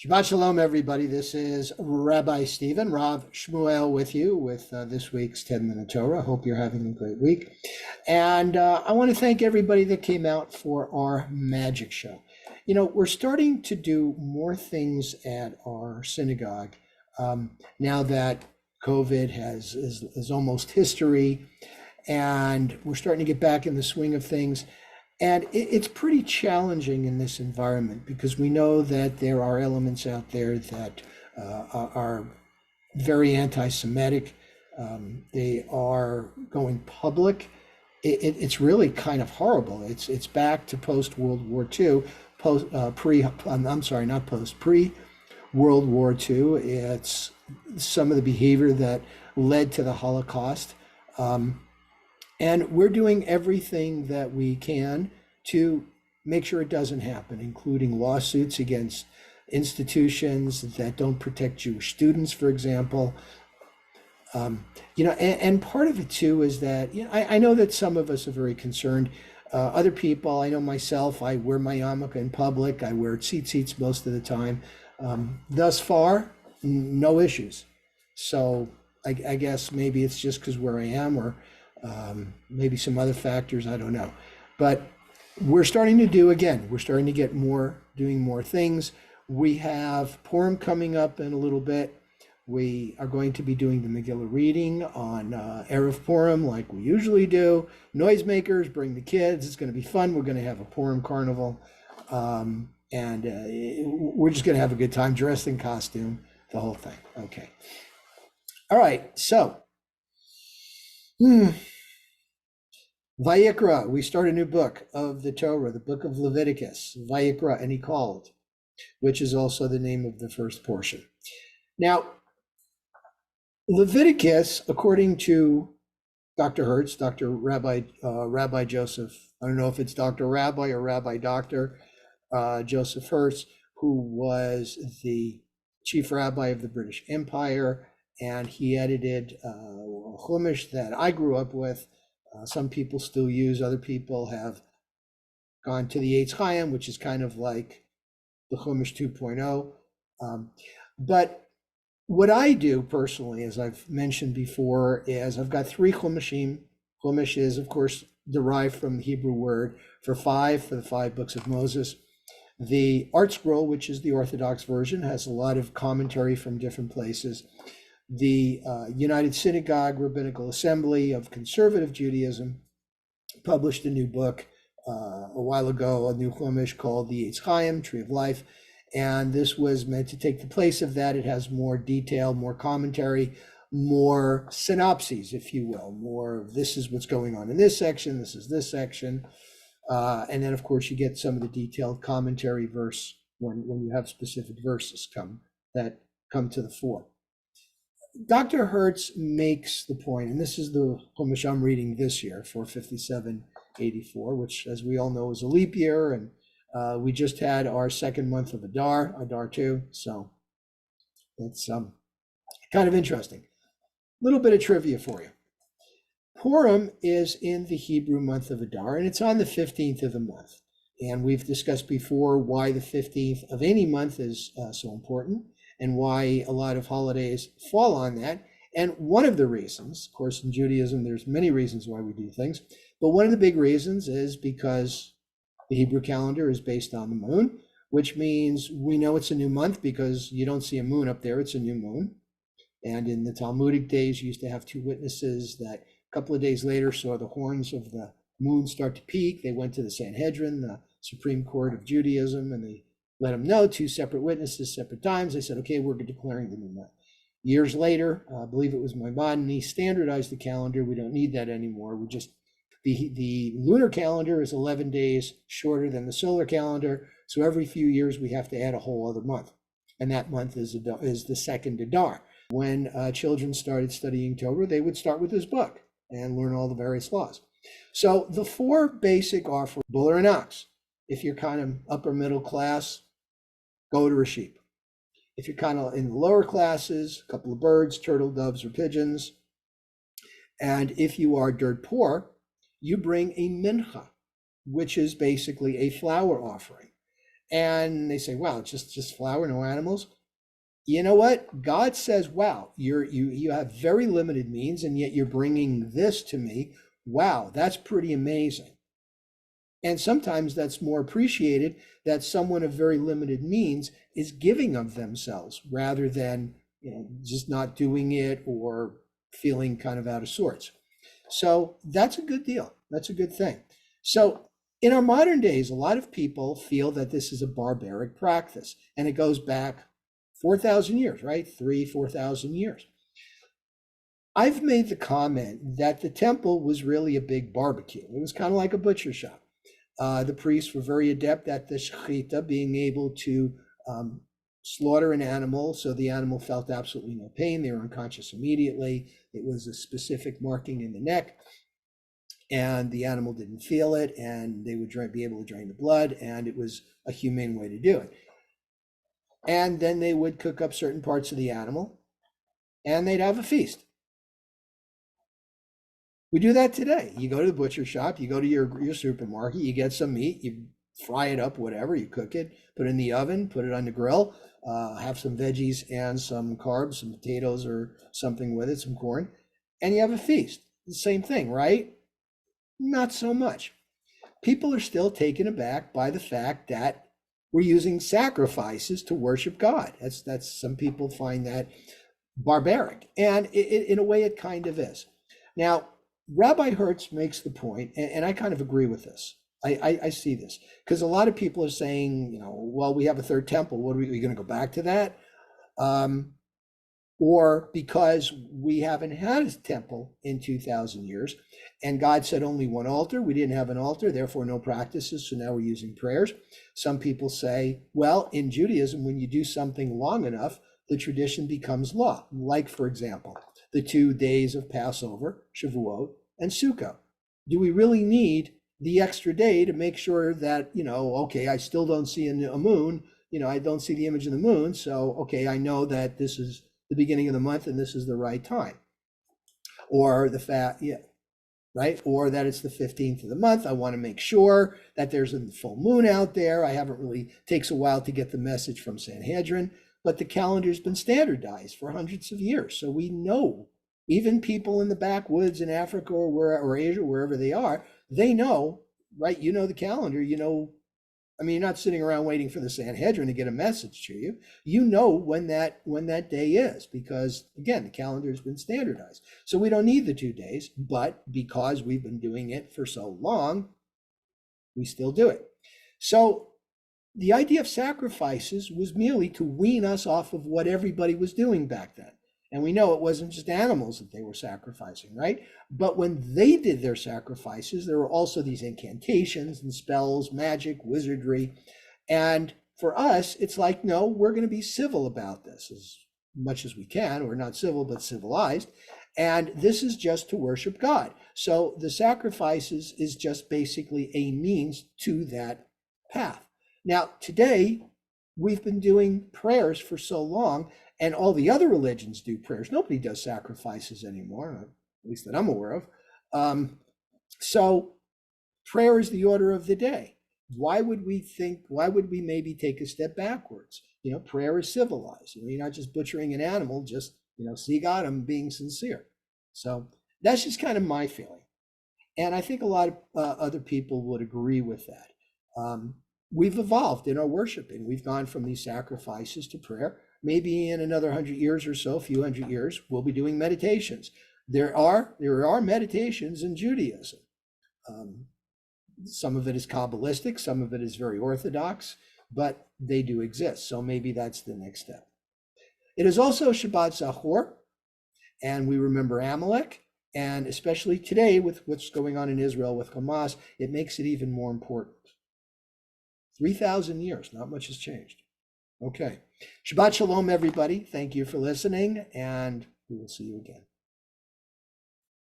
Shabbat Shalom, everybody. This is Rabbi Stephen, Rav Shmuel with you with this week's 10-Minute Torah. Hope you're having a great week. And I want to thank everybody that came out for our magic show. You know, we're starting to do more things at our synagogue now that COVID is almost history, and we're starting to get back in the swing of things. And it's pretty challenging in this environment because we know that there are elements out there that are very anti-Semitic. They are going public. It's really kind of horrible. It's back to post World War II, pre World War II. It's some of the behavior that led to the Holocaust. And we're doing everything that we can to make sure it doesn't happen, including lawsuits against institutions that don't protect Jewish students, for example. And part of it too is that, I know that some of us are very concerned. Other people, I know myself, I wear my yarmulke in public. I wear tzitzits most of the time. Thus far, no issues. So I guess maybe it's just because where I am, or maybe some other factors, I don't know. But we're starting to get doing more things. We have Purim coming up in a little bit. We are going to be doing the Megillah reading on Erev Purim like we usually do. Noisemakers, bring the kids. It's going to be fun. We're going to have a Purim carnival. And we're just going to have a good time, dressed in costume, the whole thing. Okay. All right. So, Vayikra, we start a new book of the Torah, the book of Leviticus, Vayikra, and he called, which is also the name of the first portion. Now, Leviticus, according to Dr. Hertz, Dr. Rabbi Joseph, I don't know if it's Dr. Rabbi or Rabbi Dr. Joseph Hertz, who was the chief rabbi of the British Empire, and he edited a Chumash that I grew up with. Some people still use, other people have gone to the Eitz Chaim, which is kind of like the Chumash 2.0. But what I do personally, as I've mentioned before, is I've got 3 Chumashim. Chumash is, of course, derived from the Hebrew word for the 5 books of Moses. The Art Scroll, which is the Orthodox version, has a lot of commentary from different places. The United Synagogue Rabbinical Assembly of Conservative Judaism published a new book a while ago, a new Chumash called the Eitz Chaim, Tree of Life. And this was meant to take the place of that. It has more detail, more commentary, more synopses, if you will, more this is what's going on in this section, this is this section. And then, of course, you get some of the detailed commentary verse when you have specific verses come to the fore. Dr. Hertz makes the point, and this is the Chumash I'm reading this year, 45784, which, as we all know, is a leap year, and we just had our second month of Adar 2, so it's kind of interesting. A little bit of trivia for you. Purim is in the Hebrew month of Adar, and it's on the 15th of the month. And we've discussed before why the 15th of any month is so important, and why a lot of holidays fall on that. And one of the reasons, of course, in Judaism, there's many reasons why we do things, but one of the big reasons is because the Hebrew calendar is based on the moon, which means we know it's a new month because you don't see a moon up there, it's a new moon. And in the Talmudic days, you used to have 2 witnesses that a couple of days later saw the horns of the moon start to peak. They went to the Sanhedrin, the Supreme Court of Judaism, and they let them know, 2 separate witnesses, separate times. They said, okay, we're declaring the new month. Years later, I believe it was Maimonides, standardized the calendar. We don't need that anymore. The lunar calendar is 11 days shorter than the solar calendar. So every few years we have to add a whole other month. And that month is the second Adar. When children started studying Torah, they would start with this book and learn all the various laws. So the 4 basic are for bull or an ox. If you're kind of upper middle class, goat or a sheep. If you're kind of in the lower classes, a couple of birds, turtle, doves, or pigeons. And if you are dirt poor, you bring a mincha, which is basically a flour offering. And they say, wow, just flour, no animals. You know what? God says, wow, you have very limited means, and yet you're bringing this to me. Wow, that's pretty amazing. And sometimes that's more appreciated, that someone of very limited means is giving of themselves rather than, just not doing it or feeling kind of out of sorts. So that's a good deal. That's a good thing. So in our modern days, a lot of people feel that this is a barbaric practice, and it goes back 4,000 years, right? 4,000 years. I've made the comment that the temple was really a big barbecue. It was kind of like a butcher shop. The priests were very adept at the shechita, being able to slaughter an animal so the animal felt absolutely no pain. They were unconscious immediately. It was a specific marking in the neck, and the animal didn't feel it, and they would be able to drain the blood, and it was a humane way to do it. And then they would cook up certain parts of the animal, and they'd have a feast. We do that today. You go to the butcher shop, you go to your supermarket, you get some meat, you fry it up, whatever, you cook it, put it in the oven, put it on the grill, have some veggies and some carbs, some potatoes or something with it, some corn, and you have a feast. The same thing, right? Not so much. People are still taken aback by the fact that we're using sacrifices to worship God. That's some people find that barbaric, and in a way it kind of is. Now, Rabbi Hertz makes the point, and I kind of agree with this. I see this because a lot of people are saying, well, we have a third temple. What are we going to go back to that? Or because we haven't had a temple in 2,000 years, and God said only one altar. We didn't have an altar, therefore no practices, so now we're using prayers. Some people say, well, in Judaism, when you do something long enough, the tradition becomes law. Like, for example, the 2 days of Passover, Shavuot, and Sukkot. Do we really need the extra day to make sure that, okay, I still don't see a moon, I don't see the image of the moon, so, okay, I know that this is the beginning of the month and this is the right time. Or the fact, right? Or that it's the 15th of the month. I want to make sure that there's a full moon out there. Takes a while to get the message from Sanhedrin, but the calendar's been standardized for hundreds of years. So we know, even people in the backwoods in Africa or Asia, wherever they are, they know, right? The calendar, you're not sitting around waiting for the Sanhedrin to get a message to you. You know when that day is, because again, the calendar has been standardized. So we don't need the 2 days, but because we've been doing it for so long, we still do it. So the idea of sacrifices was merely to wean us off of what everybody was doing back then. And we know it wasn't just animals that they were sacrificing, right? But when they did their sacrifices, there were also these incantations and spells, magic, wizardry. And for us, it's like, no, we're going to be civil about this as much as we can. We're not civil, but civilized. And this is just to worship God. So the sacrifices is just basically a means to that path. Now, today, we've been doing prayers for so long, and all the other religions do prayers. Nobody does sacrifices anymore, at least that I'm aware of. So prayer is the order of the day. Why would we maybe take a step backwards? Prayer is civilized. You're not just butchering an animal, just, see God, I'm being sincere. So that's just kind of my feeling. And I think a lot of other people would agree with that. We've evolved in our worshiping. We've gone from these sacrifices to prayer. Maybe in another 100 years or so, a few hundred years, we'll be doing meditations. There are meditations in Judaism. Some of it is Kabbalistic, some of it is very Orthodox, but they do exist. So maybe that's the next step. It is also Shabbat Zachor, and we remember Amalek. And especially today with what's going on in Israel with Hamas, it makes it even more important. 3,000 years, not much has changed. Okay. Shabbat Shalom, everybody. Thank you for listening, and we will see you again.